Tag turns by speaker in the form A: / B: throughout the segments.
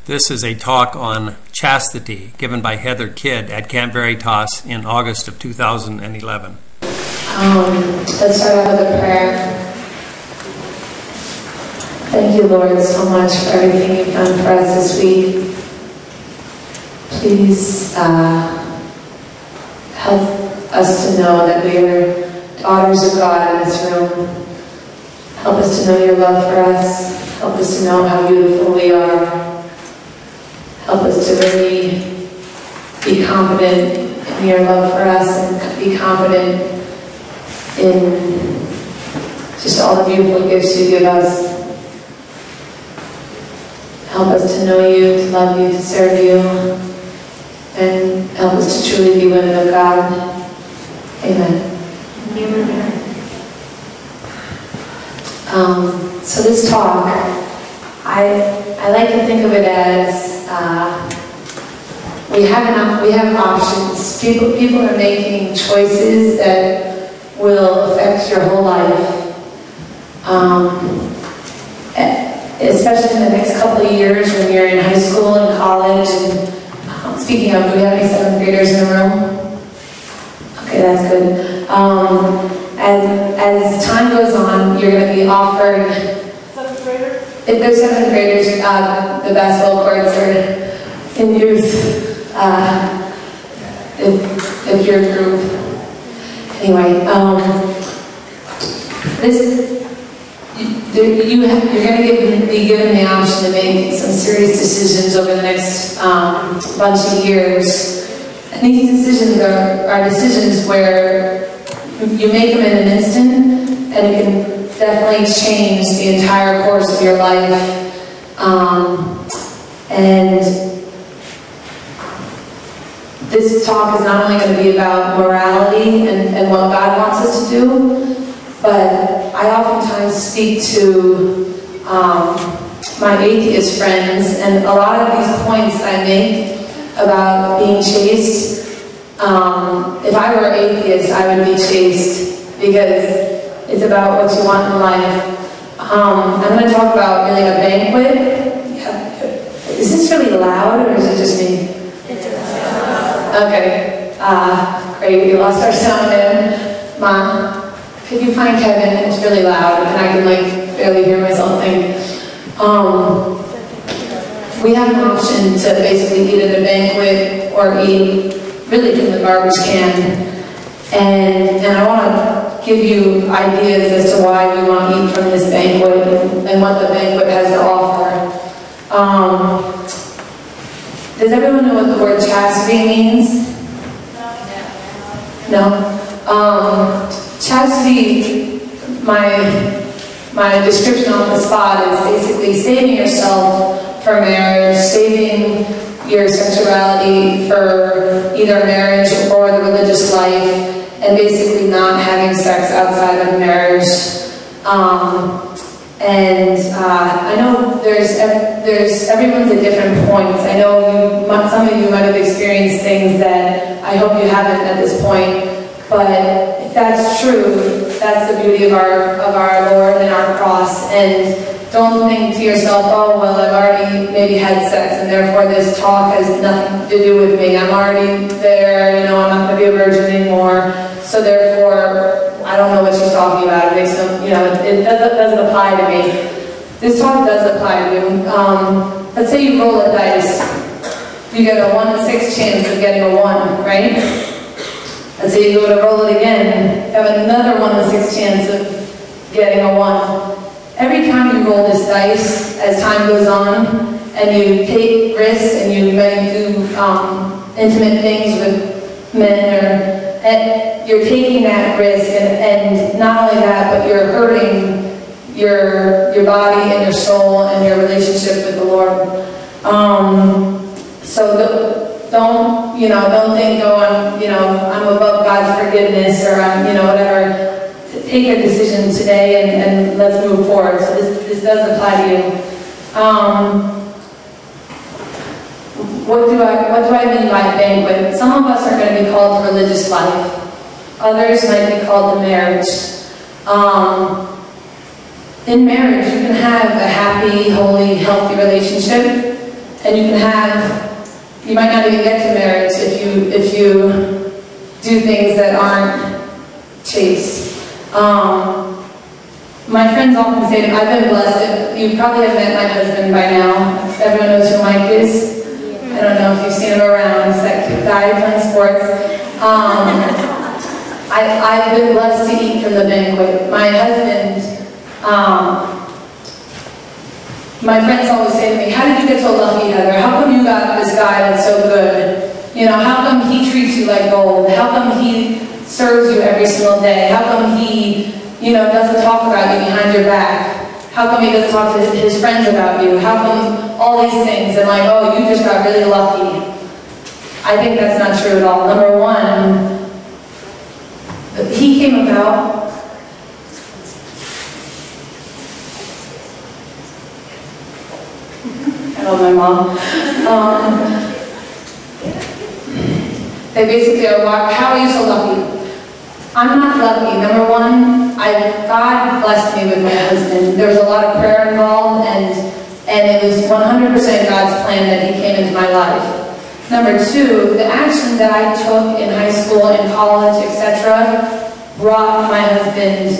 A: This is a talk on chastity given by Heather Kidd at Camp Veritas in August of 2011.
B: Let's start out with a prayer. Thank you, Lord, so much for everything you've done for us this week. Please help us to know that we are daughters of God in this room. Help us to know your love for us. Help us to know how beautiful we are. Help us to really be confident in your love for us and be confident in just all the beautiful gifts you give us. Help us to know you, to love you, to serve you, and help us to truly be women of God. Amen. Amen. So this talk, I like to think of it as we have options. People are making choices that will affect your whole life. Especially in the next couple of years when you're in high school and college. And speaking of, do we have any 7th graders in the room? Okay, that's good. As time goes on, you're going to be offered.
C: 7th graders?
B: If there's 7th graders, the basketball courts are in use. If you're a group. Anyway, you're going to be given the option to make some serious decisions over the next bunch of years. And these decisions are decisions where you make them in an instant, and it can definitely change the entire course of your life. And this talk is not only going to be about morality and what God wants us to do, but I oftentimes speak to my atheist friends, and a lot of these points I make about being chaste, if I were atheist, I would be chaste, because it's about what you want in life. I'm going to talk about really a banquet. Yeah. Is this really loud, or is it just me?
C: It's loud.
B: Okay. Great. We lost our sound man. Mom, could you find Kevin? It's really loud, and I can barely hear myself think. We have an option to basically eat at a banquet or eat really from the garbage can. And I want to give you ideas as to why we want to eat from this banquet and what the banquet has to offer. Does everyone know what the word chastity means? No? Chastity, my description on the spot is basically saving yourself for marriage, saving your sexuality for either marriage or the religious life, and basically not having sex outside of marriage. I know everyone's at different points. I know some of you might have experienced things that I hope you haven't at this point, but if that's true, that's the beauty of our Lord and our cross. And don't think to yourself, oh, well, I've already maybe had sex, and therefore this talk has nothing to do with me. I'm already there, I'm not going to be a virgin anymore, so therefore I don't know what she's talking about. It makes it doesn't apply to me. This talk does apply to you. Let's say you roll a dice. You get a 1 in 6 chance of getting a 1, right? Let's say you go to roll it again, you have another 1 in 6 chance of getting a 1. Every time you roll this dice, as time goes on, and you take risks, and you may do intimate things with men, you're taking that risk, and not only that, but you're hurting your body and your soul and your relationship with the Lord. So don't think, oh, I'm above God's forgiveness, or I'm, whatever. Take a decision today and let's move forward. So this does apply to you. What do I mean by banquet? Some of us are going to be called to religious life. Others might be called to marriage. In marriage, you can have a happy, holy, healthy relationship, and you might not even get to marriage if you do things that aren't chaste. My friends often say to me, I've been blessed. You probably have met my husband by now. Everyone knows who Mike is. I don't know if you've seen him around. He's that cute guy playing sports. I've been blessed to eat from the banquet. My husband, my friends always say to me, how did you get so lucky, Heather? How come you got this guy that's so good? You know, how come he treats you like gold? How come he serves you every single day? How come he, doesn't talk about you behind your back? How come he doesn't talk to his friends about you? How come all these things? And like, oh, you just got really lucky. I think that's not true at all. Number one, he came about my mom. They basically are, how are you so lucky? I'm not lucky. Number one, God blessed me with my husband. There was a lot of prayer involved, and it was 100% God's plan that he came into my life. Number two, the actions that I took in high school and college, etc., brought my husband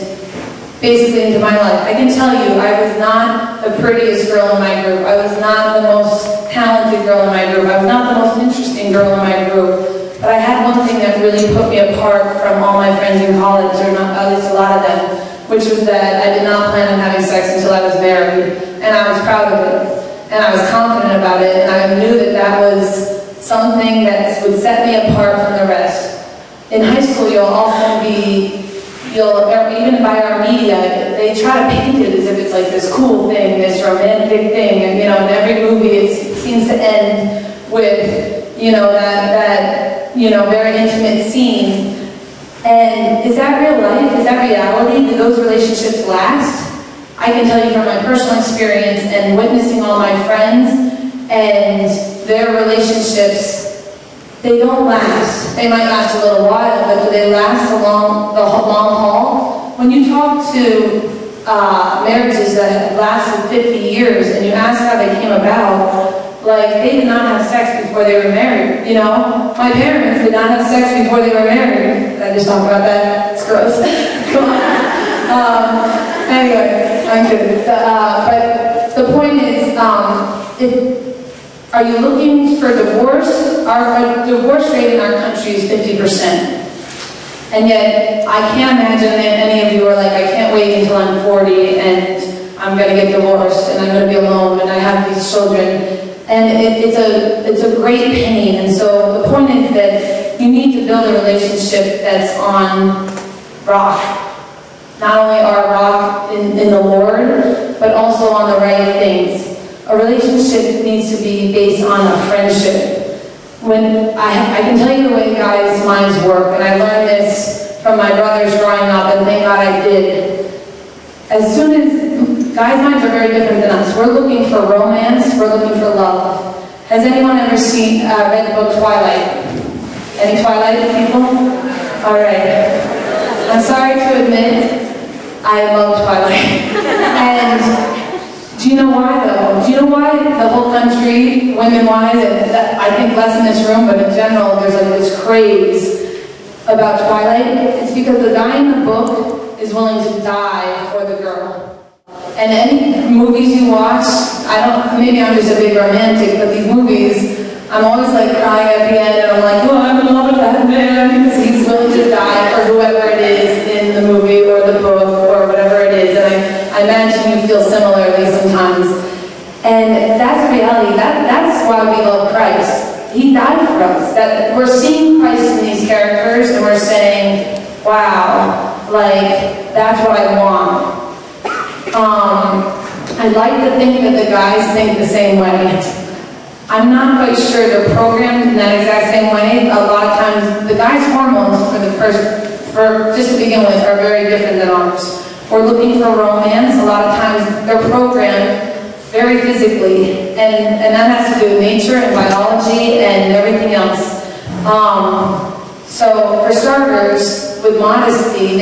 B: basically into my life. I can tell you, I was not the prettiest girl in my group. I was not the most talented girl in my group. I was not the most interesting girl in my group. But I had one thing that really put me apart from all my friends in college, or not, at least a lot of them, which was that I did not plan on having sex until I was married. And I was proud of it. And I was confident about it. And I knew that that was something that would set me apart from the rest. In high school, you'll often be, even by our media, they try to paint it as if it's like this cool thing, this romantic thing, and in every movie it seems to end with, that very intimate scene. And is that real life? Is that reality? Do those relationships last? I can tell you from my personal experience and witnessing all my friends and their relationships, they don't last. They might last a little while, but do they last the long haul? When you talk to marriages that have lasted 50 years and you ask how they came about, like, they did not have sex before they were married, My parents did not have sex before they were married. Did I just talk about that? It's gross. Come on. Anyway, I'm kidding. But the point is, are you looking for divorce? Our divorce rate in our country is 50%. And yet, I can't imagine that any of you are like, I can't wait until I'm 40 and I'm going to get divorced and I'm going to be alone and I have these children. And it's a great pain. And so the point is that you need to build a relationship that's on rock. Not only our rock in the Lord, but also on the right things. A relationship needs to be based on a friendship. When I can tell you the way guys' minds work, and I learned this from my brothers growing up, and thank God I did. As soon as guys' minds are very different than us. We're looking for romance. We're looking for love. Has anyone ever read the book Twilight? Any Twilight people? All right. I'm sorry to admit, I love Twilight. And do you know why, though? Do you know why the whole country, women-wise, and I think less in this room, but in general, there's like this craze about Twilight? It's because the guy in the book is willing to die for the girl. And any movies you watch, maybe I'm just a big romantic, but these movies, I'm always like crying at the end, and I'm like, oh, I'm in love with that man, because he's willing to die for whoever it is in the movie or the book or whatever it is. And I imagine you feel similarly sometimes. And that's the reality. That's why we love Christ. He died for us. That we're seeing Christ in these characters, and we're saying, wow, like, that's what I want. I'd like to think that the guys think the same way. I'm not quite sure they're programmed in that exact same way. A lot of times, the guys' hormones just to begin with, are very different than ours. We're looking for romance. A lot of times, they're programmed very physically, and that has to do with nature and biology and everything else. So, for starters, with modesty,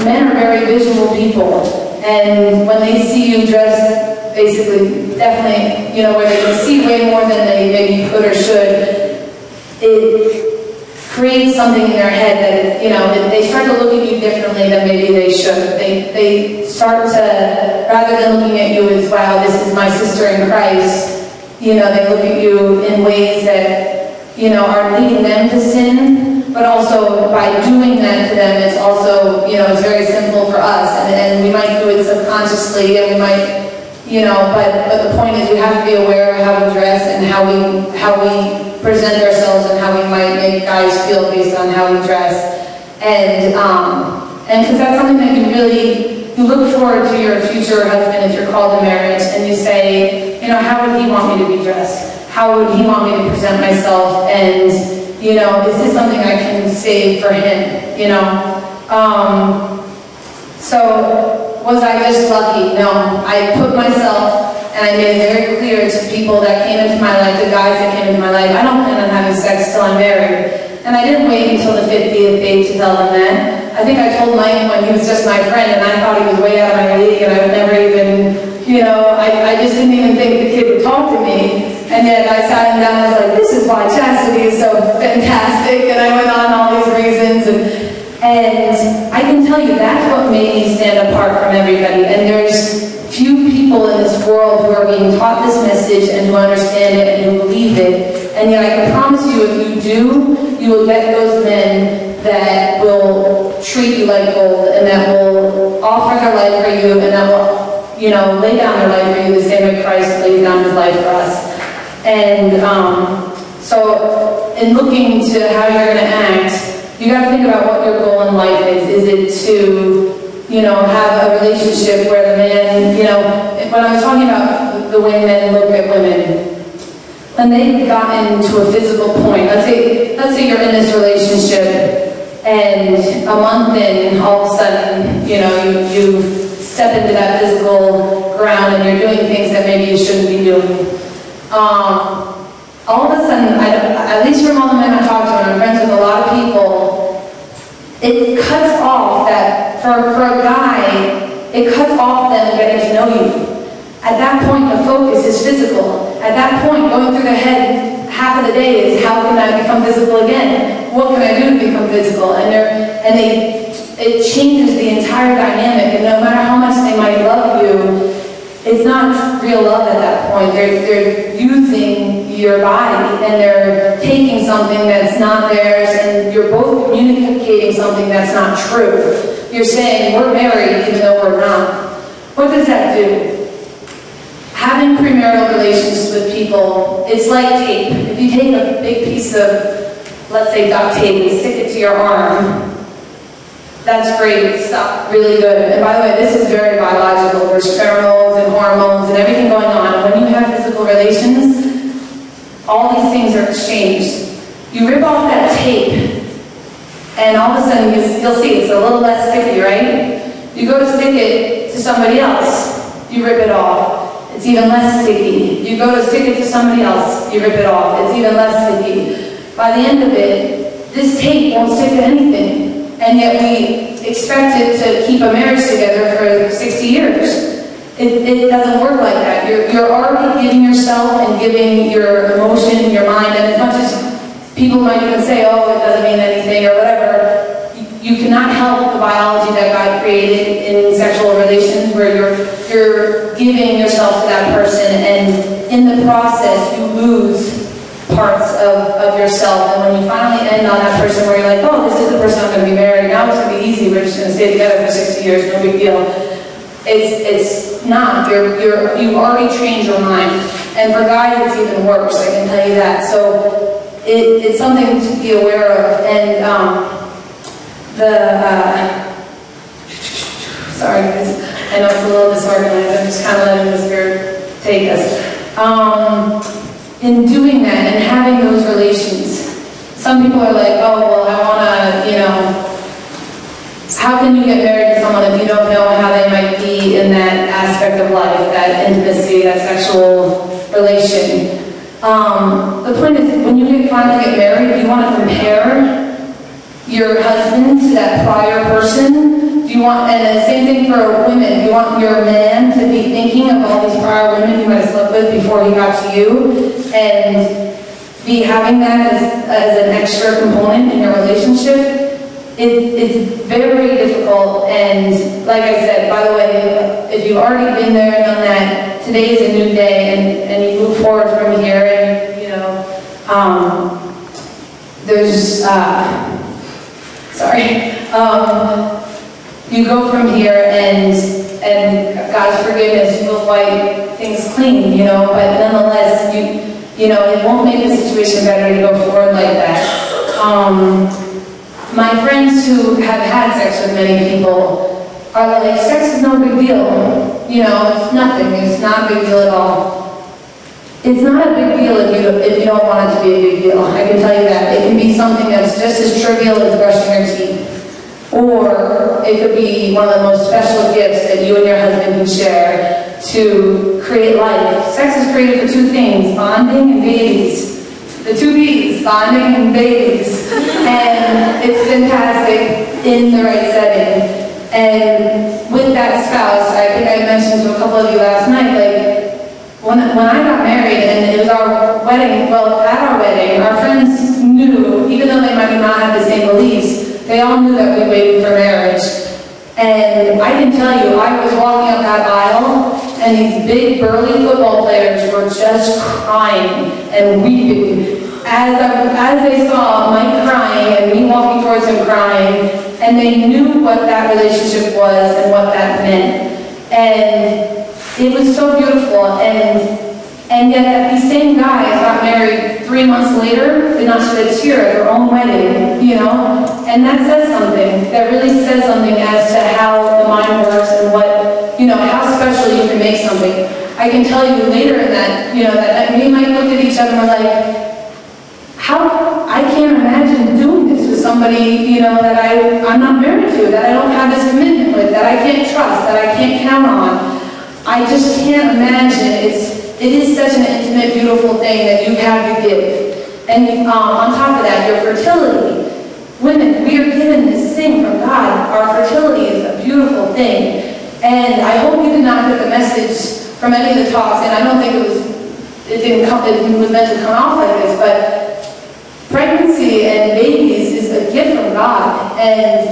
B: men are very visual people, and when they see you dressed basically, definitely, you know, where they can see way more than they maybe could or should, it creates something in their head that, you know, they start to look at you differently than maybe they should. They start to, rather than looking at you as, wow, this is my sister in Christ, you know, they look at you in ways that, you know, are leading them to sin, but also by doing that to them, it's also, you know, it's very simple for us, and we might do it subconsciously, and we might, you know, but the point is we have to be aware of how we dress and how we present ourselves and how we might make guys feel based on how we dress, and because that's something that you look forward to your future husband if you're called to marriage, and you say, you know, how would he want me to be dressed? How would he want me to present myself? And, you know, is this something I can save for him? You know? So, was I just lucky? No. I put myself, and I made it very clear to people that came into my life, the guys that came into my life, I don't plan on having sex till I'm married. And I didn't wait until the 50th date to tell them that. I think I told Mike when he was just my friend, and I thought he was way out of my league, and I would never even, you know, I just didn't even think the kid would talk to me. And yet I sat him down and I was like, this is why chastity is so fantastic, and I went on all these reasons, and I can tell you that's what made me stand apart from everybody. And there's few people in this world who are being taught this message and who understand it and who believe it. And yet I can promise you, if you do, you will get those men that will treat you like gold, and that will offer their life for you, and that will, you know, lay down their life for you the same way Christ laid down his life for us. And so in looking to how you're going to act, you got to think about what your goal in life is. Is it to, you know, have a relationship where the man, you know, when I was talking about the way men look at women, when they've gotten to a physical point, let's say you're in this relationship, and a month in, all of a sudden, you know, you step into that physical ground and you're doing things that maybe you shouldn't be doing. All of a sudden, at least from all the men I talk to, and I'm friends with a lot of people, it cuts off that, for a guy, it cuts off them getting to know you. At that point, the focus is physical. At that point, going through their head half of the day is, how can I become physical again? What can I do to become physical? It changes the entire dynamic, and no matter how much they might love you, it's not real love at that point. They're using your body, and they're taking something that's not theirs, and you're both communicating something that's not true. You're saying, we're married even though we're not. What does that do? Having premarital relations with people, it's like tape. If you take a big piece of, let's say, duct tape and stick it to your arm, that's great stuff, really good. And by the way, this is very biological. There's pheromones and hormones and everything going on. When you have physical relations, all these things are exchanged. You rip off that tape, and all of a sudden you'll see it's a little less sticky, right? You go to stick it to somebody else, you rip it off. It's even less sticky. You go to stick it to somebody else, you rip it off. It's even less sticky. By the end of it, this tape won't stick to anything. And yet we expect it to keep a marriage together for 60 years. It doesn't work like that. You're already giving yourself and giving your emotion, your mind, and as much as people might even say, oh, it doesn't mean anything or whatever, you cannot help the biology that God created in sexual relations, where you're giving yourself to that person, and in the process you lose parts of yourself. And when you finally end on that person where you're like, oh, this is the person I'm going to be married, now it's going to be easy, we're just going to stay together for 60 years, no big deal. It's not. You've already changed your mind. And for guys, it's even worse, I can tell you that. So it's something to be aware of. And sorry guys, I know it's a little disorganized, I'm just kind of letting the Spirit take us. In doing that and having those relations, some people are like, oh, well, I want to, you know, how can you get married to someone if you don't know how they might be in that aspect of life, that intimacy, that sexual relation? The point is, when you finally get married, do you want to compare your husband to that prior person? Do you You want, and the same thing for women. You want your man to be thinking of all these prior women he might have slept with before he got to you, and be having that as an extra component in your relationship. It's very difficult, and like I said, by the way, if you've already been there and done that, today is a new day, and you move forward from here, and you know, there's, you go from here, and God's forgiveness will wipe things clean, you know, but nonetheless, you know, it won't make the situation better to go forward like that. My friends who have had sex with many people are like, sex is no big deal. You know, it's nothing. It's not a big deal at all. It's not a big deal if you don't want it to be a big deal. I can tell you that. It can be something that's just as trivial as brushing your teeth. Or it could be one of the most special gifts that you and your husband can share to create life. Sex is created for two things, bonding and babies. The two B's, bonding and babies. And it's fantastic in the right setting. And with that spouse, I think I mentioned to a couple of you last night, like, when I got married and it was our wedding, well, at our wedding, our friends knew, even though they might not have the same beliefs, they all knew that we waited for marriage. And I can tell you, I was walking up that aisle, and these big, burly football players were just crying and weeping as they saw Mike crying and me walking towards him crying, and they knew what that relationship was and what that meant. And it was so beautiful, and yet these same guys got married 3 months later, did not shed a tear at their own wedding, you know? And that says something. That really says something as to how the mind works and what, you know, how special you can make something. I can tell you later in that, you know, that we might look at each other and we're like, I can't imagine doing this with somebody, you know, that I'm not married to, that I don't have this commitment with, that I can't trust, that I can't count on. I just can't imagine. It is such an intimate, beautiful thing that you have to give. And on top of that, your fertility. Women, we are given this thing from God. Our fertility is a beautiful thing. And I hope you did not get the message from any of the talks, and I don't think it was meant to come off like this, but pregnancy and babies is a gift from God. And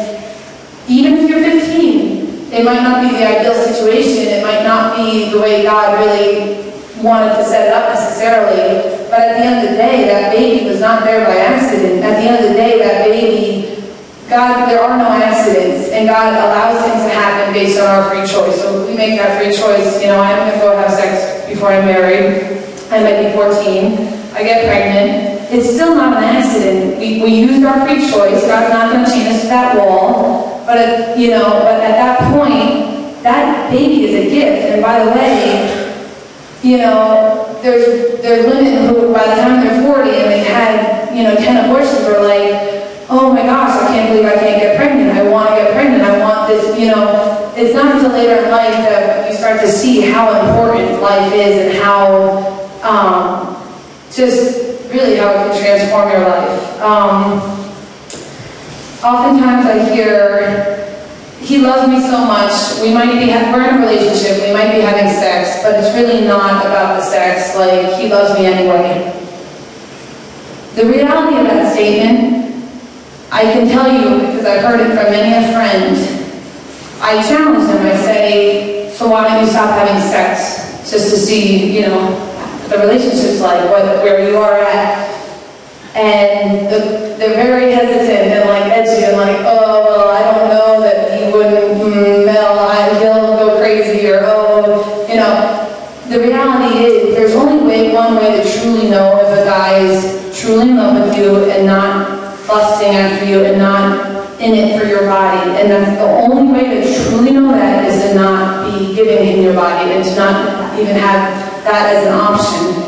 B: even if you're 15, it might not be the ideal situation. It might not be the way God really wanted to set it up necessarily. But at the end of the day, that baby was not there by accident. At the end of the day, that baby, God, there are no accidents. And God allows things to happen based on our free choice. So if we make that free choice, you know, I'm going to go have sex before I'm married. I might be 14. I get pregnant. It's still not an accident. We used our free choice. God's not going to chain us to that wall. But at that point, that baby is a gift. And by the way, you know, there's women who, by the time they're 40 and they've had, you know, 10 abortions, are like, oh my gosh, I can't believe I can't get pregnant. I want to get pregnant. I want this, you know. It's not until later in life that you start to see how important life is and how, just really how it can transform your life. Oftentimes I hear, he loves me so much, we're in a relationship, we might be having sex, but it's really not about the sex, like, he loves me anyway. The reality of that statement, I can tell you, because I've heard it from many a friend, I challenge them, I say, so why don't you stop having sex, just to see, you know, the relationship's like, where you are at. And they're very hesitant and like edgy and like, oh, well, I don't know that he wouldn't, he'll go crazy, or oh, you know. The reality is, there's only one way to truly know if a guy is truly in love with you and not lusting after you and not in it for your body. And that's the only way to truly know that, is to not be giving him your body and to not even have that as an option.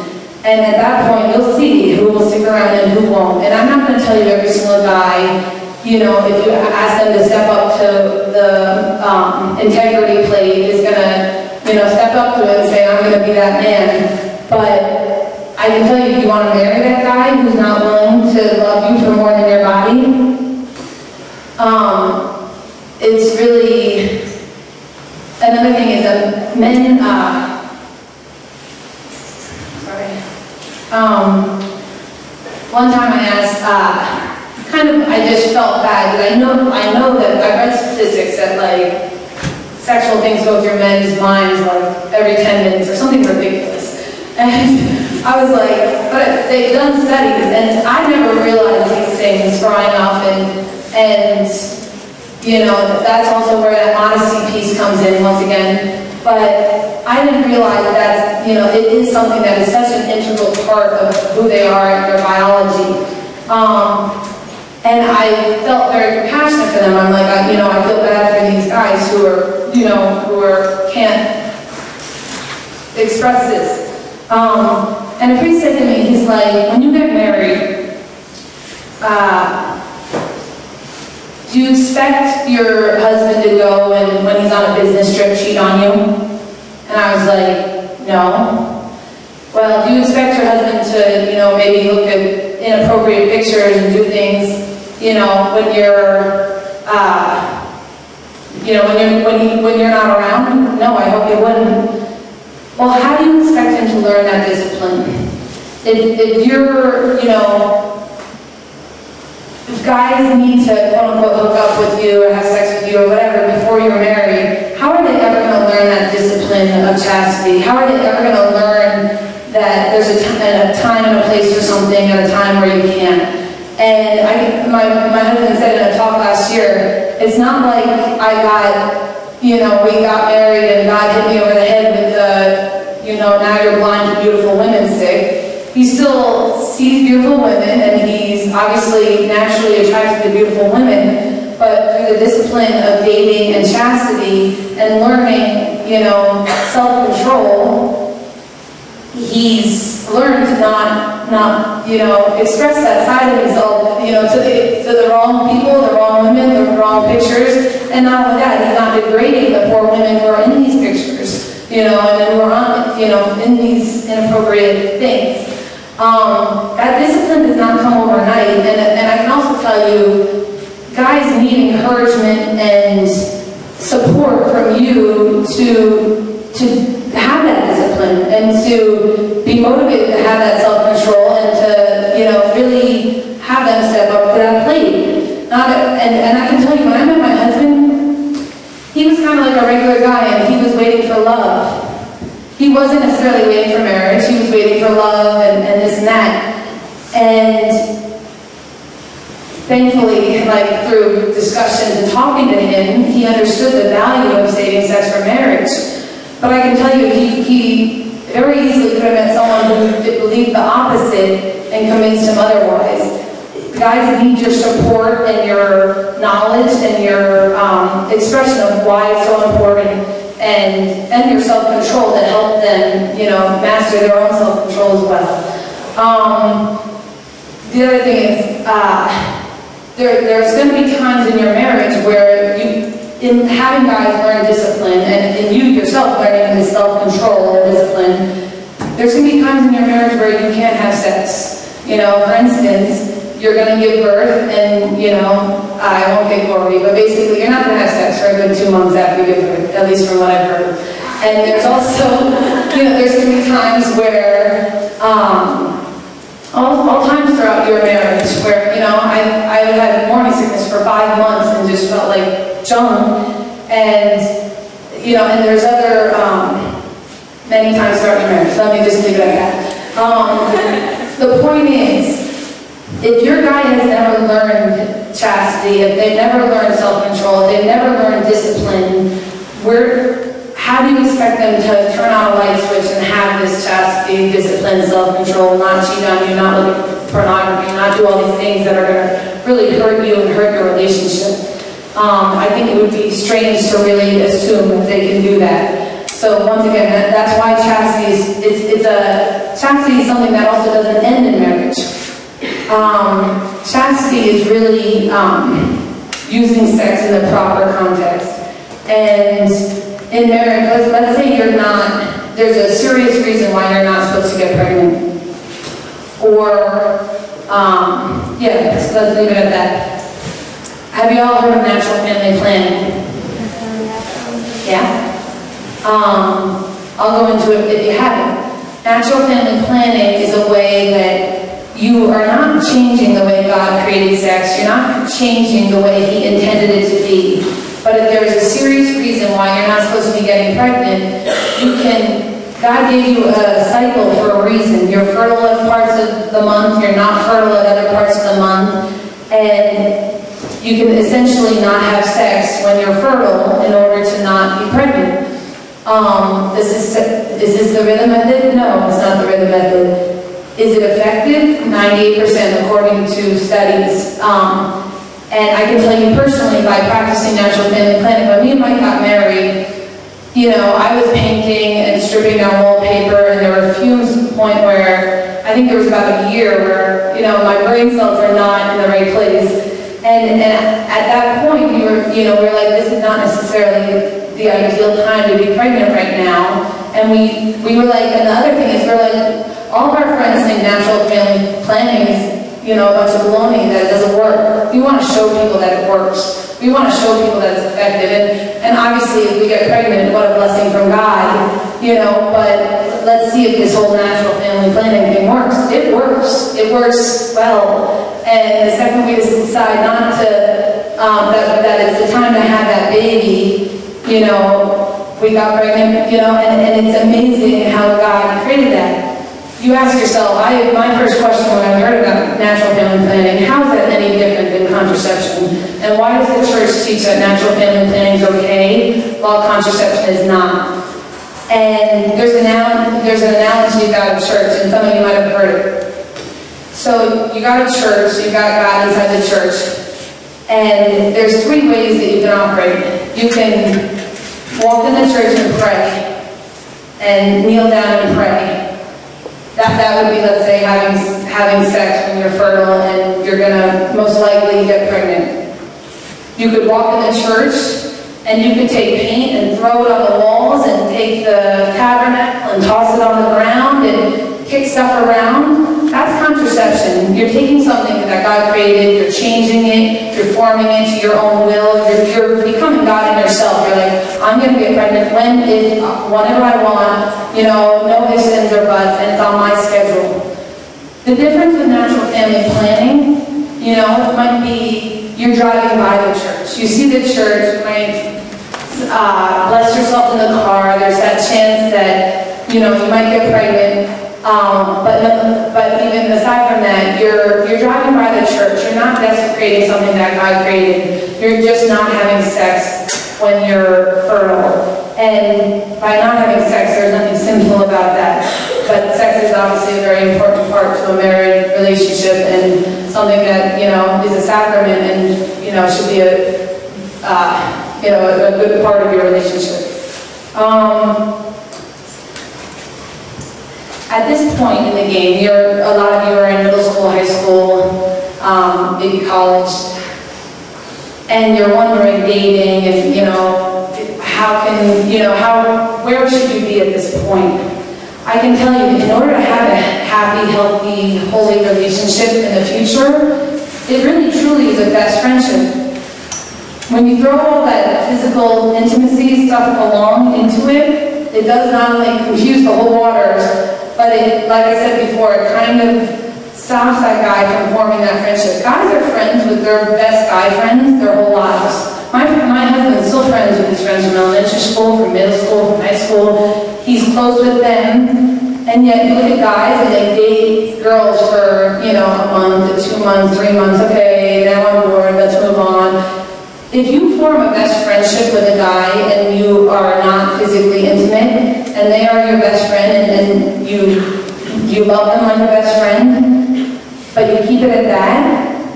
B: And at that point, you'll see who will stick around and who won't. And I'm not going to tell you every single guy, you know, if you ask them to step up to the integrity plate, is going to, you know, step up to it and say, I'm going to be that man. But I can tell you, if you want to marry that guy who's not willing to love you for more than your body, it's really another thing is men, one time I asked, I just felt bad, because I know that I read statistics that like sexual things go through men's minds like every 10 minutes or something ridiculous. And I was like, but they've done studies, and I never realized these things growing up, and you know, that's also where that modesty piece comes in once again. But I didn't realize that, you know, it is something that is such an integral part of who they are and their biology. And I felt very compassionate for them. I'm like, I feel bad for these guys who can't express this. And a priest said to me, he's like, when you get married, do you expect your husband to go and when he's on a business trip cheat on you? And I was like, no. Well, do you expect your husband to, maybe look at inappropriate pictures and do things, when you're, when you're not around? No, I hope you wouldn't. Well, how do you expect him to learn that discipline? If you're, if guys need to, quote-unquote, hook up with you or have sex with you or whatever before you're married, how are they ever going to learn that discipline of chastity? How are they ever going to learn that there's a time and a place for something at a time where you can't? And my husband said in a talk last year, it's not like I got, we got married and God hit me over the head with the, now you're blind to beautiful women stick. He still sees beautiful women, and he's obviously naturally attracted to beautiful women, but through the discipline of dating and chastity and learning, self-control, he's learned to not express that side of himself, to the wrong people, the wrong women, the wrong pictures, and not only that, he's not degrading the poor women who are in these pictures, and who are on, in these inappropriate things. That discipline does not come overnight, and I can also tell you, guys need encouragement and support from you to have that discipline and to be motivated to have that self-control and to really have them step up to that plate. And I can tell you, when I met my husband, he was kind of like a regular guy, and he was waiting for love. He wasn't necessarily waiting for marriage, he was waiting for love and this and that. And thankfully, like through discussions and talking to him, he understood the value of saving sex for marriage. But I can tell you, he very easily could have met someone who believed the opposite and convinced him otherwise. Guys need your support and your knowledge and your expression of why it's so important, and your self-control to help them, master their own self-control as well. The other thing is, there's going to be times in your marriage where in having guys learn discipline, and you yourself learning this self-control and discipline, there's going to be times in your marriage where you can't have sex. For instance, you're going to give birth, and, I won't get gory, but basically you're not going to have sex for a good 2 months after you give birth, at least from what I've heard. And there's also, there's going to be times where, all times throughout your marriage where, I had morning sickness for 5 months and just felt like junk. And, and there's other, many times throughout your marriage. Let me just leave it at that. The point is, if your guy has never learned chastity, if they've never learned self-control, if they've never learned discipline, how do you expect them to turn on a light switch and have this chastity, discipline, self-control, not cheat on you, not look at pornography, not do all these things that are going to really hurt you and hurt your relationship? I think it would be strange to really assume that they can do that. So once again, that's why chastity is something that also doesn't end in marriage. Chastity is really using sex in the proper context. And in marriage, let's say there's a serious reason why you're not supposed to get pregnant. Or, let's leave it at that. Have you all heard of natural family planning? Yeah? I'll go into it if you haven't. Natural family planning is a way that you are not changing the way God created sex. You're not changing the way He intended it to be. But if there is a serious reason why you're not supposed to be getting pregnant, God gave you a cycle for a reason. You're fertile at parts of the month, you're not fertile at other parts of the month, and you can essentially not have sex when you're fertile in order to not be pregnant. Is this the rhythm method? No, it's not the rhythm method. Is it effective? 98% according to studies. And I can tell you personally, by practicing natural family planning, when me and Mike got married, I was painting and stripping down wallpaper, and there were fumes to the point where I think there was about a year where, my brain cells are not in the right place. And at that point, we were like, this is not necessarily the ideal time to be pregnant right now. And we were like, and the other thing is, we're like, all of our friends think natural family planning is, a bunch of baloney, that it doesn't work. We want to show people that it works. We want to show people that it's effective. And obviously, if we get pregnant, what a blessing from God, but let's see if this whole natural family planning thing works. It works. It works well. And the second we decide not to, that it's the time to have that baby, we got pregnant, and it's amazing how God created that. You ask yourself, my first question when I heard about natural family planning, how is that any different than contraception? And why does the church teach that natural family planning is okay, while contraception is not? And there's an analogy about a church, and some of you might have heard it. So you got a church, you got God inside the church, and there's three ways that you can operate. You can walk in the church and pray, and kneel down and pray. That would be, let's say, having sex when you're fertile and you're going to most likely get pregnant. You could walk in the church and you could take paint and throw it on the walls and take the tabernacle and toss it on the ground and kick stuff around. That's contraception. You're taking something that God created, you're changing it, you're forming it to your own will, you're becoming God in yourself. You're like, I'm going to get pregnant whenever I want, no ifs, ands, or buts, and it's on my schedule. The difference with natural family planning, it might be you're driving by the church. You see the church, right? Bless yourself in the car. There's that chance that, you might get pregnant. But even aside from that, you're driving by the church. You're not desecrating something that God created. You're just not having sex when you're fertile. And by not having sex, there's nothing sinful about that. But sex is obviously a very important part to a married relationship and something that, is a sacrament and, should be a good part of your relationship. At this point in the game, a lot of you are in middle school, high school, maybe college, and you're wondering, dating, where should you be at this point? I can tell you, in order to have a happy, healthy, holy relationship in the future, it really truly is a best friendship. When you throw all that physical intimacy stuff along into it, it does not only confuse the whole waters, but it, like I said before, it kind of stops that guy from forming that friendship. Guys are friends with their best guy friends their whole lives. My husband's still friends with his friends from elementary school, from middle school, from high school. He's close with them, and yet you look at guys and they date girls for, a month, 2 months, 3 months. Okay, now I'm bored, let's move on. If you form a best friendship with a guy and you are not physically intimate, and they are your best friend, and you love them like your best friend, but you keep it at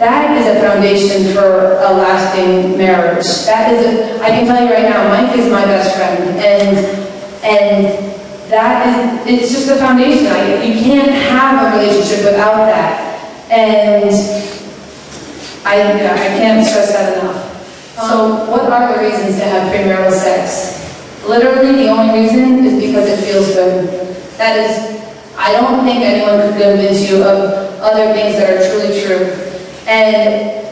B: that is a foundation for a lasting marriage. I can tell you right now, Mike is my best friend, and it's just a foundation. You can't have a relationship without that, and I can't stress that enough. So what are the reasons to have premarital sex? Literally, the only reason is because it feels good. That is, I don't think anyone could convince you of other things that are truly true. And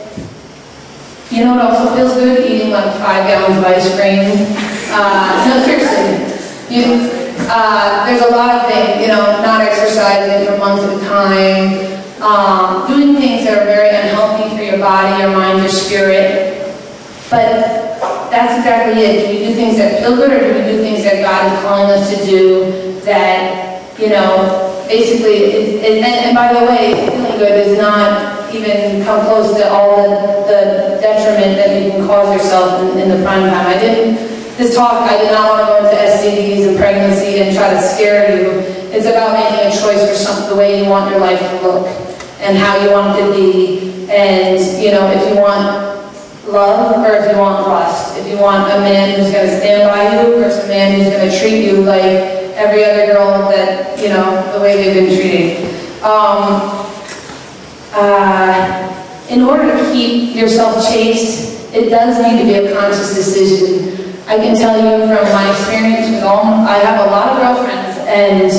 B: you know what also feels good? Eating like 5 gallons of ice cream. No, seriously. There's a lot of things, you know, not exercising for months at a time, doing things that are very unhealthy for your body, your mind, your spirit. But that's exactly it. Do we do things that feel good, or do we do things that God is calling us to do that, you know, basically, and by the way, feeling good does not even come close to all the detriment that you can cause yourself in the prime time. This talk, I did not want to go into STDs and pregnancy and try to scare you. It's about making a choice for the way you want your life to look and how you want it to be. And, you know, if you want love or if you want lust. If you want a man who's going to stand by you versus a man who's going to treat you like every other girl that, you know, the way they've been treated. In order to keep yourself chaste, it does need to be a conscious decision. I can tell you from my experience with I have a lot of girlfriends, and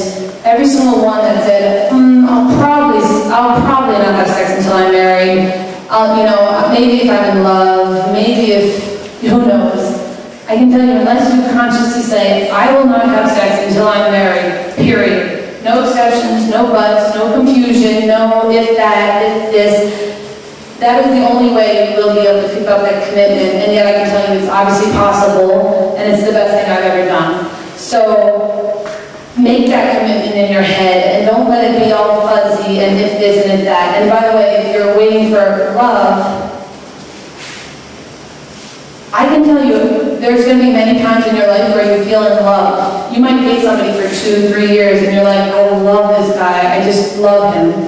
B: every single one that said, I'll probably not have sex until I'm married. You know, maybe if I'm in love, maybe if, who knows. I can tell you, unless you consciously say, I will not have sex until I'm married, period. No exceptions, no buts, no confusion, no if that, if this. That is the only way you will be able to keep up that commitment, and yet I can tell you it's obviously possible, and it's the best thing I've ever done. So, make that commitment in your head, and don't let it be all fuzzy, and if this and if that. And by the way, if you're waiting for love, I can tell you, there's going to be many times in your life where you feel in love. You might date somebody for 2-3 years, and you're like, I love this guy, I just love him.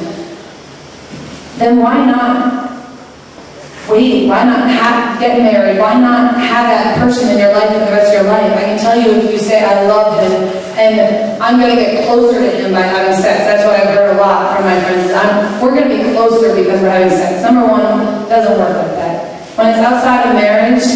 B: Then why not wait? Why not get married? Why not have that person in your life for the rest of your life? I can tell you, if you say, I love him, and I'm going to get closer to him by having sex. That's what I've heard a lot from my friends. We're going to be closer because we're having sex. Number one, it doesn't work like that. When it's outside of marriage,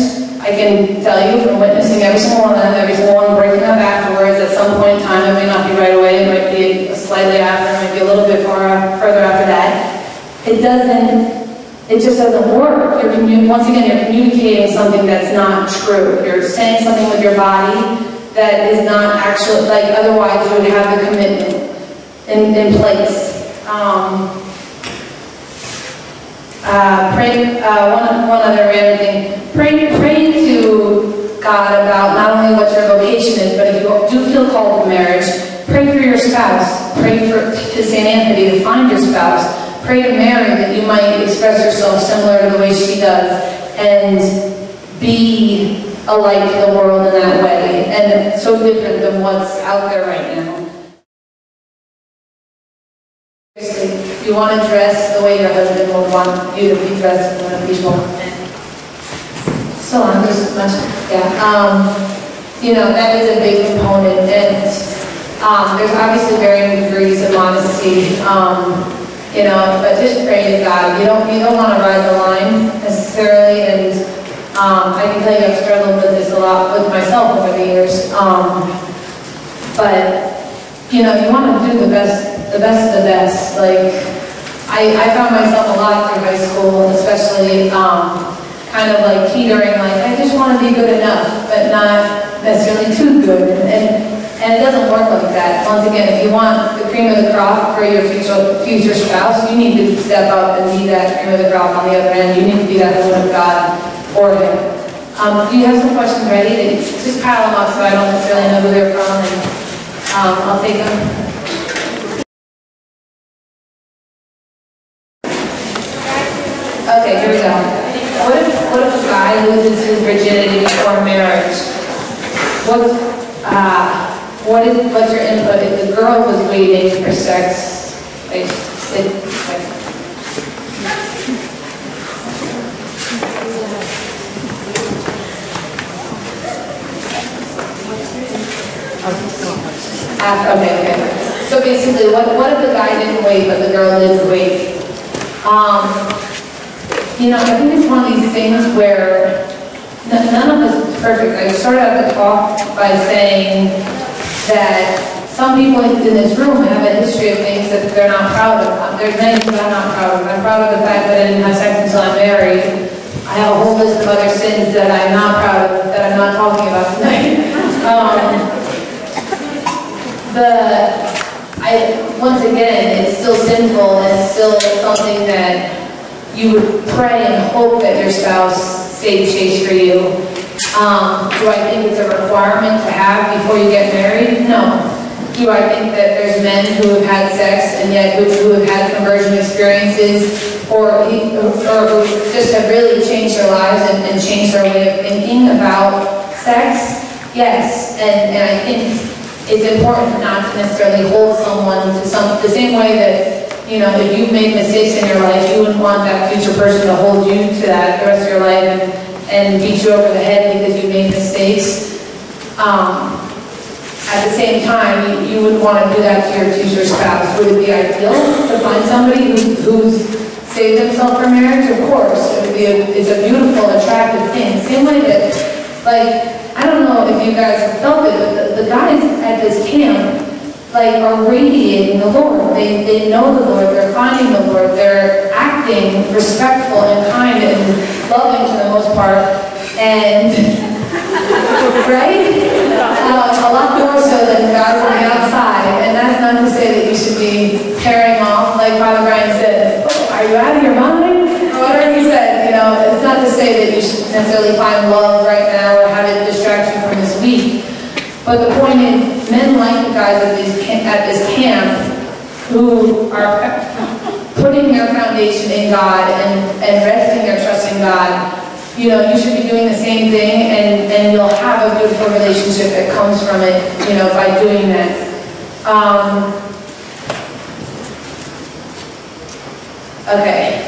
B: I can tell you from witnessing every single one of them, every single one breaking up afterwards, at some point in time, it may not be right away, it might be slightly after, it might be a little bit further after that. It just doesn't work. Once again, you're communicating something that's not true. You're saying something with your body that is not actually, like, otherwise you would have the commitment in place. One other random thing. Pray to God about not only what your vocation is, but if you do feel called to marriage, pray for your spouse. Pray to St. Anthony to find your spouse. Pray to Mary that you might express yourself similar to the way she does and be a light to the world in that way, and so different than what's out there right now. You want to dress the way your husband will want you to be dressed in front of people. Still on just as much, yeah. You know, that is a big component, and there's obviously varying degrees of modesty. You know, but just pray to God. You don't want to ride the line necessarily, and I can tell you I've struggled with this a lot with myself over the years. But you know, you want to do the best of the best. Like I found myself a lot through high school, especially kind of like teetering, like I just want to be good enough, but not necessarily too good. And it doesn't work like that. Once again, if you want the cream of the crop for your future spouse, you need to step up and be that cream of the crop on the other end. You need to be that woman of God for him. Do you have some questions ready? Just pile them up so I don't necessarily know who they're from, and I'll take them. Okay, here we go. What if a guy loses his virginity before marriage? What's your input if the girl was waiting for sex? Okay. So basically, what if the guy didn't wait, but the girl did wait? You know, I think it's one of these things where none of this is perfect. I started out the talk by saying that some people in this room have a history of things that they're not proud of. There's many things I'm not proud of. I'm proud of the fact that I didn't have sex until I'm married. I have a whole list of other sins that I'm not proud of, that I'm not talking about tonight. once again, it's still sinful, and it's still something that you would pray and hope that your spouse stayed chaste for you. Do I think it's a requirement to have before you get married? No. Do I think that there's men who have had sex and yet who have had conversion experiences or who just have really changed their lives and changed their way of thinking about sex? Yes. And I think it's important not to necessarily hold someone to the same way that, you know, if you've made mistakes in your life, you wouldn't want that future person to hold you to that the rest of your life and beat you over the head because you made mistakes. At the same time, you wouldn't want to do that to your future spouse. Would it be ideal to find somebody who's saved themselves for marriage? Of course. It's a beautiful, attractive thing. Same way that, like, I don't know if you guys have felt it, but the guys at this camp, like, are radiating the Lord. They know the Lord, they're finding the Lord, they're acting respectful and kind and loving for the most part, and, right? A lot more so than guys on the outside, and that's not to say that you should be pairing off, like Father Brian said, oh, are you out of your mind? Or whatever he said, you know, it's not to say that you should necessarily find love right now or have it distract you from this week. But the point is, men like the guys at this camp who are putting their foundation in God and resting their trust in God, you know, you should be doing the same thing, and you'll have a beautiful relationship that comes from it, you know, by doing that. Okay,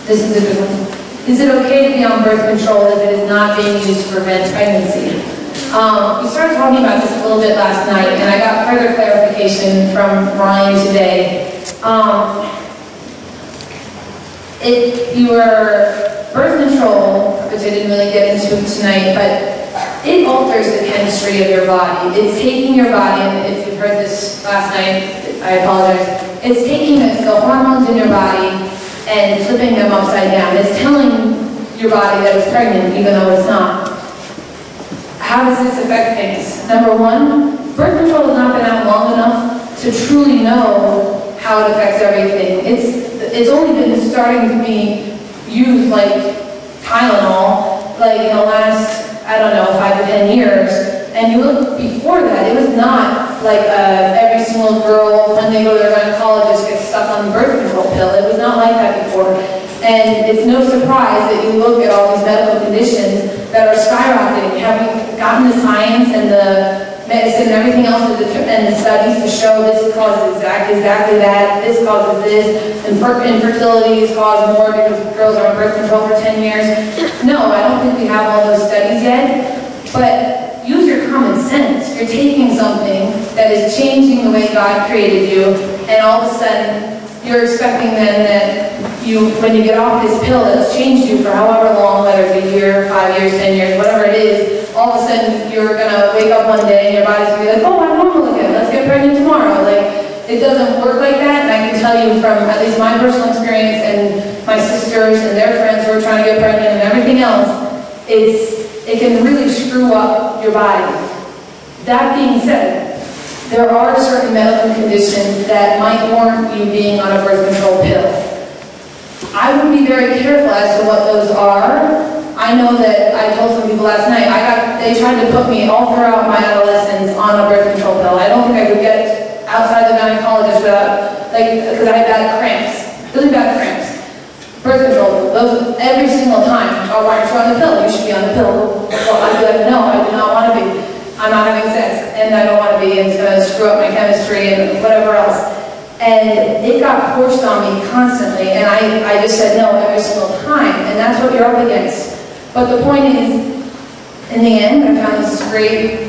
B: this is a good one. Is it okay to be on birth control if it is not being used to prevent pregnancy? We started talking about this a little bit last night, and I got further clarification from Ryan today. If you were birth control, which I didn't really get into tonight, but it alters the chemistry of your body. It's taking your body, and if you heard this last night, I apologize. It's taking the hormones in your body and flipping them upside down. It's telling your body that it's pregnant, even though it's not. How does this affect things? Number one, birth control has not been out long enough to truly know how it affects everything. It's only been starting to be used like Tylenol, like in the last, I don't know, 5 to 10 years. And you look before that, it was not like every single girl, when they go to their gynecologist, gets stuck on the birth control pill. It was not like that before. And it's no surprise that you look at all these medical conditions that are skyrocketing. Have we gotten the science and the medicine and everything else and the studies to show this causes exactly that, this causes this, and infertility is caused more because girls are on birth control for 10 years? No, I don't think we have all those studies yet, but use your common sense. You're taking something that is changing the way God created you, and all of a sudden, you're expecting then that when you get off this pill that's changed you for however long, whether it's a year, 5 years, 10 years, whatever it is, all of a sudden you're going to wake up one day and your body's going to be like, oh, I'm normal again, let's get pregnant tomorrow. Like, it doesn't work like that, and I can tell you from at least my personal experience and my sisters and their friends who are trying to get pregnant and everything else, it can really screw up your body. That being said, there are certain medical conditions that might warrant you being on a birth control pill. I would be very careful as to what those are. I know that I told some people last night, they tried to put me all throughout my adolescence on a birth control pill. I don't think I could get outside the gynecologist without, because I had bad cramps, really bad cramps. Birth control, those every single time. Oh, why aren't you on the pill? You should be on the pill. Well, I'd be like, no, I do not want to be. I'm not having sex, and I don't want to be, and it's going to screw up my chemistry and whatever else. And it got forced on me constantly, and I just said no every single time, and that's what you're up against. But the point is, in the end, I found this great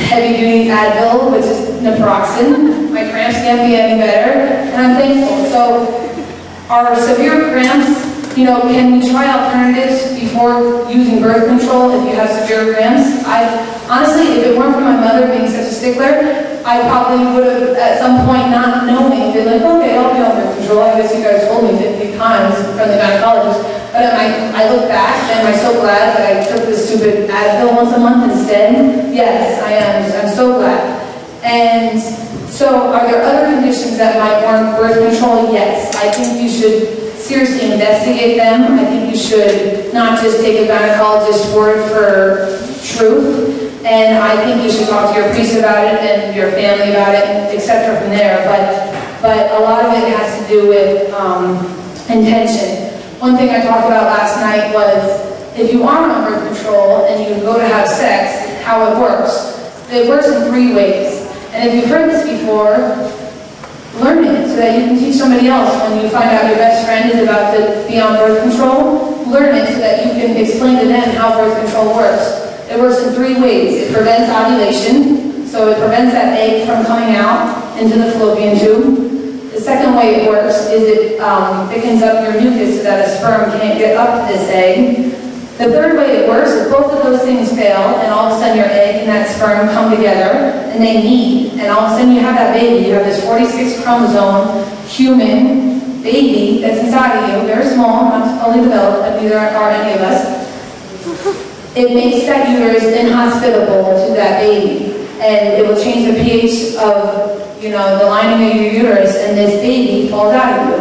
B: heavy-duty Advil, which is naproxen. My cramps can't be any better, and I'm thankful. So, our severe cramps, can we try alternatives before using birth control if you have severe cramps? Honestly, if it weren't for my mother being such a stickler, I probably would have, at some point, not knowing, been like, okay, I'll be on birth control. I guess you guys told me 50 times from the gynecologist. But I look back, and I'm so glad that I took this stupid Advil once a month instead. Yes, I am. I'm so glad. And so are there other conditions that might warrant birth control? Yes. I think you should seriously investigate them. I think you should not just take a gynecologist's word for truth. And I think you should talk to your priest about it and your family about it, etc. from there. But a lot of it has to do with intention. One thing I talked about last night was if you are on birth control and you go to have sex, how it works. It works in 3 ways. And if you've heard this before, learn it so that you can teach somebody else. When you find out your best friend is about to be on birth control, learn it so that you can explain to them how birth control works. It works in 3 ways. It prevents ovulation, so it prevents that egg from coming out into the fallopian tube. The second way it works is it thickens up your mucus so that a sperm can't get up to this egg. The third way it works is both of those things fail, and all of a sudden your egg and that sperm come together, and they meet, and all of a sudden you have that baby. You have this 46 chromosome human baby that's inside of you, very small, not fully developed, but neither are any of us. It makes that uterus inhospitable to that baby, and it will change the pH of, the lining of your uterus, and this baby falls out of you.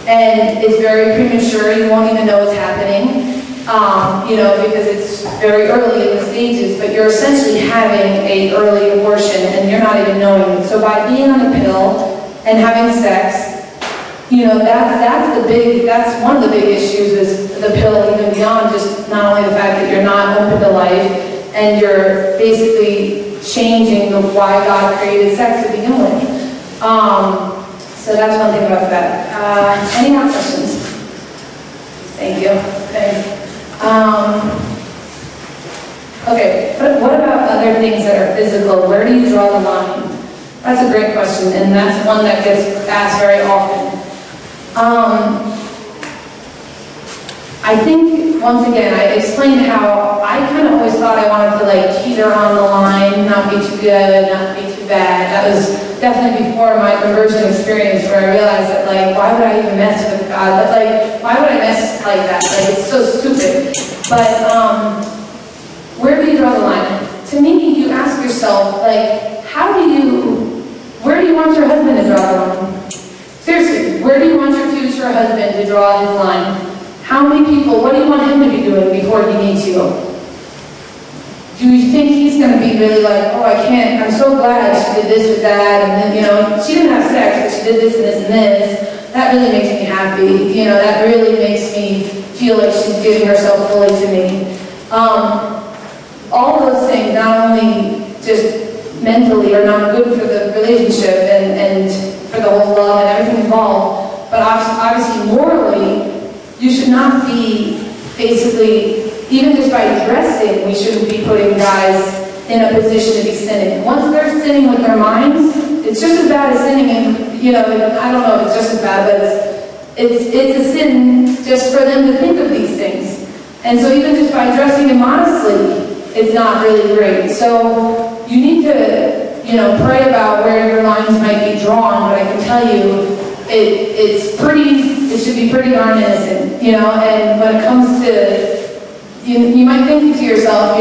B: And it's very premature. You won't even know it's happening. Because it's very early in the stages, but you're essentially having an early abortion and you're not even knowing it. So by being on the pill and having sex, that's one of the big issues is the pill, even beyond just not only the fact that you're not open to life and you're basically changing why God created sex to begin with. So that's one thing about that. Any more questions? Thank you. Thanks. Okay, but what about other things that are physical? Where do you draw the line? That's a great question, and that's one that gets asked very often. I think, once again, I explained how I kind of always thought I wanted to teeter on the line, not be too good, not be too bad. That was definitely before my conversion experience where I realized that, why would I even mess with God? But, why would I mess like that? It's so stupid. But, where do you draw the line? To me, you ask yourself, where do you want your husband to draw the line? Seriously, where do you want your future husband to draw his line? How many people, what do you want him to be doing before he meets you? Do you think he's going to be really oh, I can't, I'm so glad she did this with that, and then, she didn't have sex, but she did this and this and this. That really makes me happy. That really makes me feel like she's giving herself fully to me. All those things, not only just mentally are not good for the relationship and for the whole love and everything involved, but obviously morally, you should not be basically, even just by dressing, we shouldn't be putting guys in a position to be sinning. Once they're sinning with their minds, it's just as bad as sinning, and I don't know if it's just as bad, but it's a sin just for them to think of these things. And so even just by dressing immodestly, it's not really great. So you need to, pray about where your lines might be drawn, but I can tell you, it should be pretty darn innocent, and when it comes to, you might think to yourself,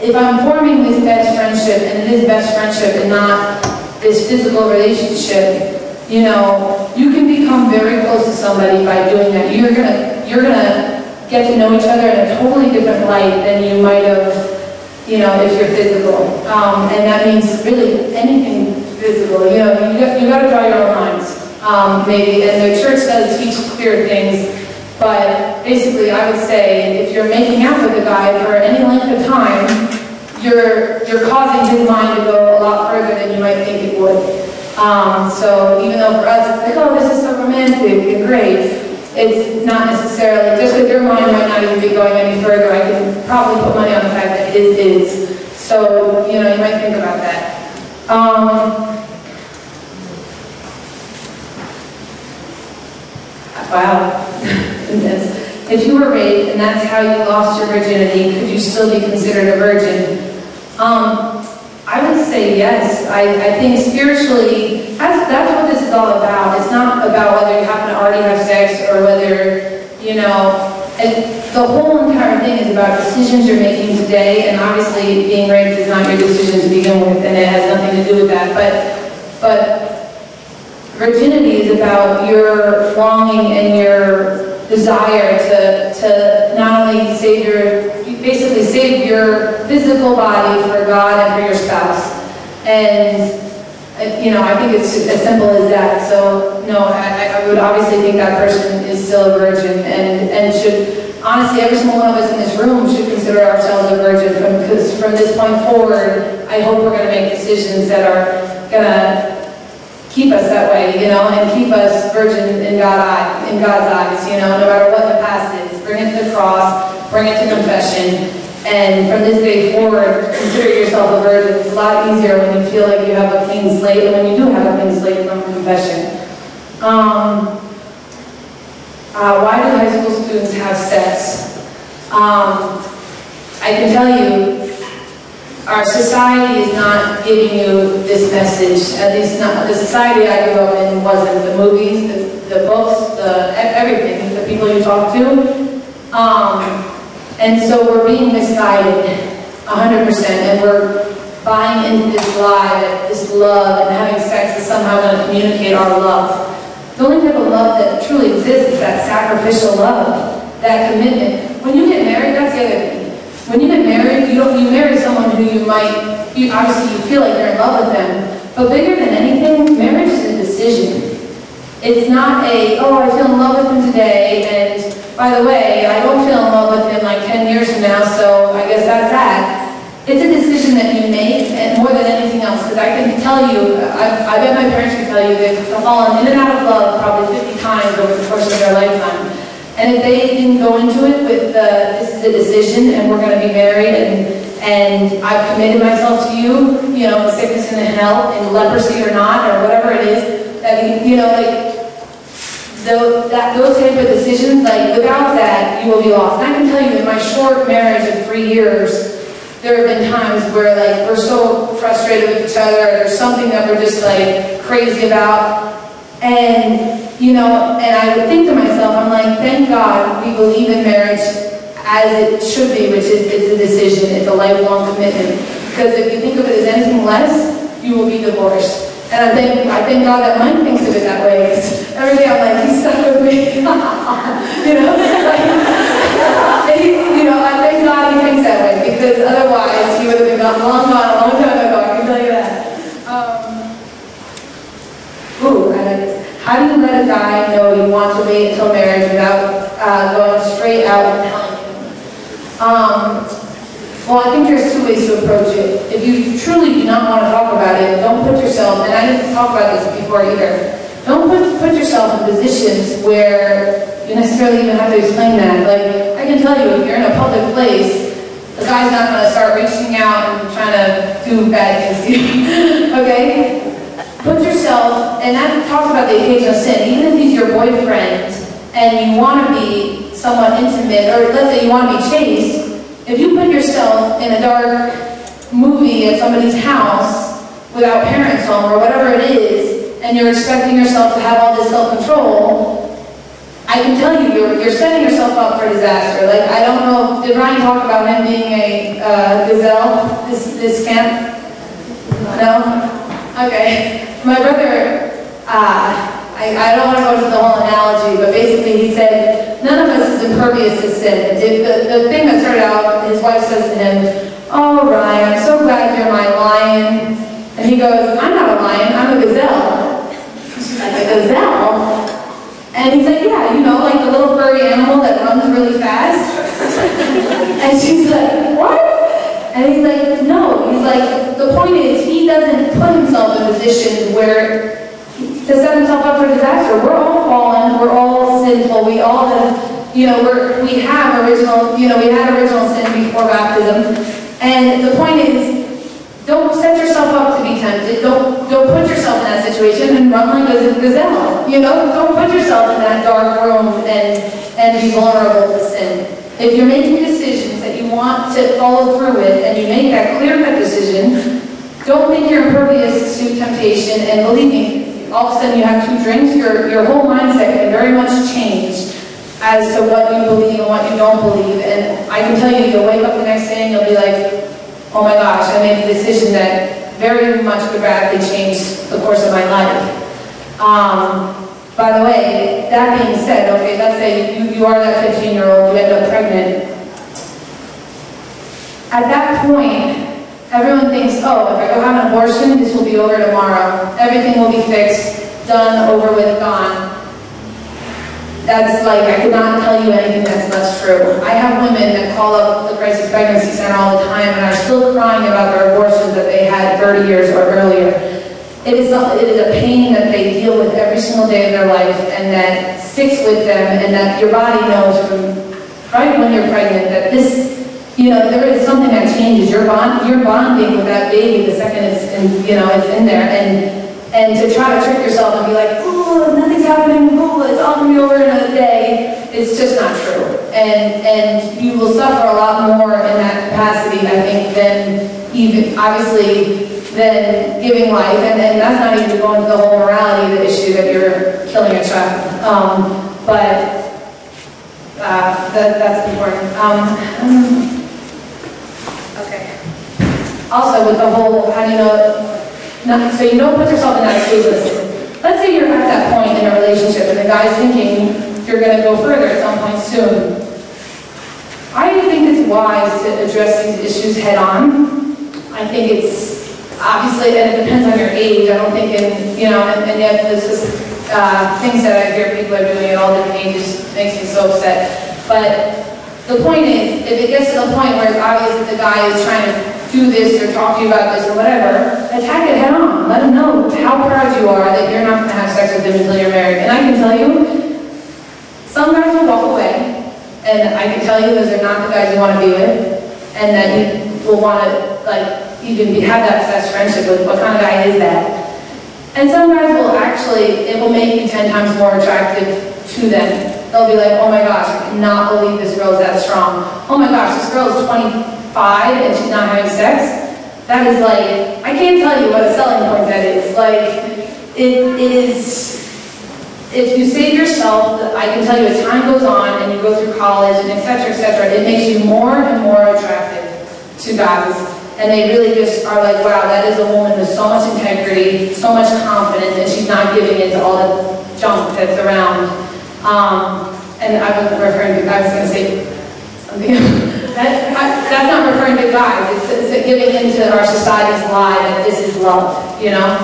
B: if I'm forming this best friendship, and it is best friendship and not this physical relationship, you can become very close to somebody by doing that. You're gonna get to know each other in a totally different light than you might have, if you're physical. And that means really anything physical. You got to draw your own lines, maybe. And the church does teach clear things, but basically, I would say if you're making out with a guy for any length of time, you're causing his mind to go a lot further than you might think it would. So even though for us it's oh, this is so romantic and great, it's not necessarily, just because your mind might not even be going any further, I can probably put money on the fact that his is. So, you might think about that. Wow. If you were raped and that's how you lost your virginity, could you still be considered a virgin? I would say yes. I think spiritually, that's what this is all about. It's not about whether you happen to already have sex or whether, the whole entire thing is about decisions you're making today, and obviously being raped is not your decision to begin with, and it has nothing to do with that, but virginity is about your longing and your desire to not only basically save your physical body for God and for your spouse. And I think it's as simple as that. So no, I would obviously think that person is still a virgin, and should, honestly, every single one of us in this room should consider ourselves a virgin, because from this point forward, I hope we're going to make decisions that are going to keep us that way, and keep us virgin in God's eyes, no matter what the past is. Bring it to the cross, bring it to confession, and from this day forward, consider yourself a virgin. It's a lot easier when you feel like you have a clean slate, and when you do have a clean slate from confession. Why do high school students have sex? I can tell you, our society is not giving you this message. At least not the society I grew up in wasn't. The movies, the books, everything, the people you talk to. And so we're being misguided 100%, and we're buying into this lie that this love and having sex is somehow going to communicate our love. The only type of love that truly exists is that sacrificial love, that commitment. When you get married, that's the other thing. When you get married, you marry someone who obviously you feel like you're in love with them, but bigger than anything, marriage is a decision. It's not oh, I feel in love with him today, and by the way, I don't feel in love with him like 10 years from now, so I guess that's that. It's a decision that you make, and more than anything else, because I can tell you, I bet my parents can tell you, they've fallen in and out of love probably 50 times over the course of their lifetime. And if they didn't go into it with this is a decision, and we're going to be married, and I've committed myself to you, in sickness and in health, in leprosy or not, or whatever it is, that, those type of decisions, without that, you will be lost. And I can tell you, in my short marriage of 3 years, there have been times where, we're so frustrated with each other, there's something that we're just, crazy about, and I would think to myself, I'm like, thank God we believe in marriage as it should be, which is it's a decision, it's a lifelong commitment. Because if you think of it as anything less, you will be divorced. And I thank God that Mike thinks of it that way. Because every day I'm like, he's stuck with me. I thank God he thinks that way, because otherwise he would have been long gone a long time ago, I can tell you that. How do you let a guy know you want to wait until marriage without going straight out and telling him? Well, I think there's 2 ways to approach it. If you truly do not want to talk about it, don't put yourself, and I didn't talk about this before either, don't put yourself in positions where you necessarily even have to explain that. I can tell you, if you're in a public place, the guy's not going to start reaching out and trying to do bad things to you, okay? Put yourself, and that talks about the occasion of sin, even if he's your boyfriend and you want to be somewhat intimate, or let's say you want to be chaste, if you put yourself in a dark movie at somebody's house without parents home or whatever it is, and you're expecting yourself to have all this self-control, I can tell you, you're setting yourself up for disaster. I don't know, did Ryan talk about him being a gazelle this camp? No? Okay. My brother, I don't want to go into the whole analogy, but basically he said, none of us is impervious to sin. The thing that started out, his wife says to him, oh, Ryan, I'm so glad you're my lion. And he goes, I'm not a lion, I'm a gazelle. She's like, a gazelle? And he's like, yeah, like the little furry animal that runs really fast. And she's like, what? And he's like, no. He's like, the point is, he doesn't put himself in positions where to set himself up for disaster. We're all fallen. We're all sinful. We all have, we have original, we had original sin before baptism. And the point is, don't set yourself up to be tempted. Don't put yourself in that situation and run like a gazelle. Don't put yourself in that dark room and be vulnerable to sin. If you're making decisions that you want to follow through with, and you make that clear-cut decision, don't think you're impervious to temptation. And believe me, all of a sudden you have 2 drinks, your whole mindset can very much change. as to what you believe and what you don't believe. And I can tell you, you'll wake up the next day and you'll be like, oh my gosh, I made a decision that very much could radically change the course of my life. By the way, that being said, okay, let's say you are that 15-year-old, you end up pregnant. At that point, everyone thinks, oh, if I go have an abortion, this will be over tomorrow. Everything will be fixed, done, over with, gone. That's like, I could not tell you anything that's not true. I have women that call up the Crisis Pregnancy Center all the time and are still crying about their abortions that they had 30 years or earlier. It is a pain that they deal with every single day of their life and that sticks with them, and that your body knows from right when you're pregnant that this, you know, there is something that changes. You're bonding with that baby the second it's in, you know, it's in there, and to try to trick yourself and be like, oh, nothing's happening, oh, it's all gonna be over in a day, it's just not true. And you will suffer a lot more in that capacity, I think, than even, obviously, than giving life, and that's not even going to the whole morality of the issue that you're killing a child. That's important. Okay. Also, with the whole, how do you know, so you don't put yourself in that stage. Listen, let's say you're at that point in a relationship and the guy's thinking you're going to go further at some point soon. I think it's wise to address these issues head on. I think it's obviously, and it depends on your age. I don't think you know, and yet there's just things that I hear people are doing at all different ages makes me so upset. But the point is, if it gets to the point where it's obvious that the guy is trying to do this or talk to you about this or whatever, attack it head on. Let him know how proud you are that you're not going to have sex with him until you're married. And I can tell you, some guys will walk away, and I can tell you those are not the guys you want to be with, and that you will want to, like, even have that best friendship with. What kind of guy is that? And some guys will actually, it will make you 10 times more attractive to them. They'll be like, oh my gosh, I cannot believe this girl is that strong. Oh my gosh, this girl is 25 and she's not having sex. That is like, I can't tell you what a selling point that is. Like, it is, if you save yourself, I can tell you as time goes on and you go through college and et cetera, it makes you more and more attractive to guys. And they really just are like, wow, that is a woman with so much integrity, so much confidence, and she's not giving in to all the junk that's around. And I wasn't referring to, I was going to say something. That's not referring to guys. It's giving into our society's lie that this is love, you know?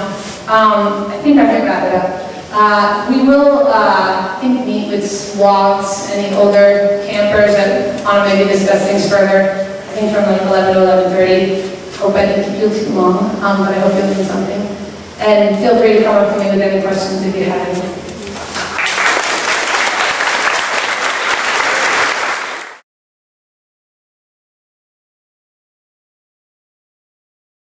B: I think I forgot it up. We will, I think, meet with SWAGs, any older campers that want to maybe discuss things further. I think from like 11 to 11:30. Hope I didn't keep you too long, but I hope you'll do something. And feel free to come up to me with any questions if you have any.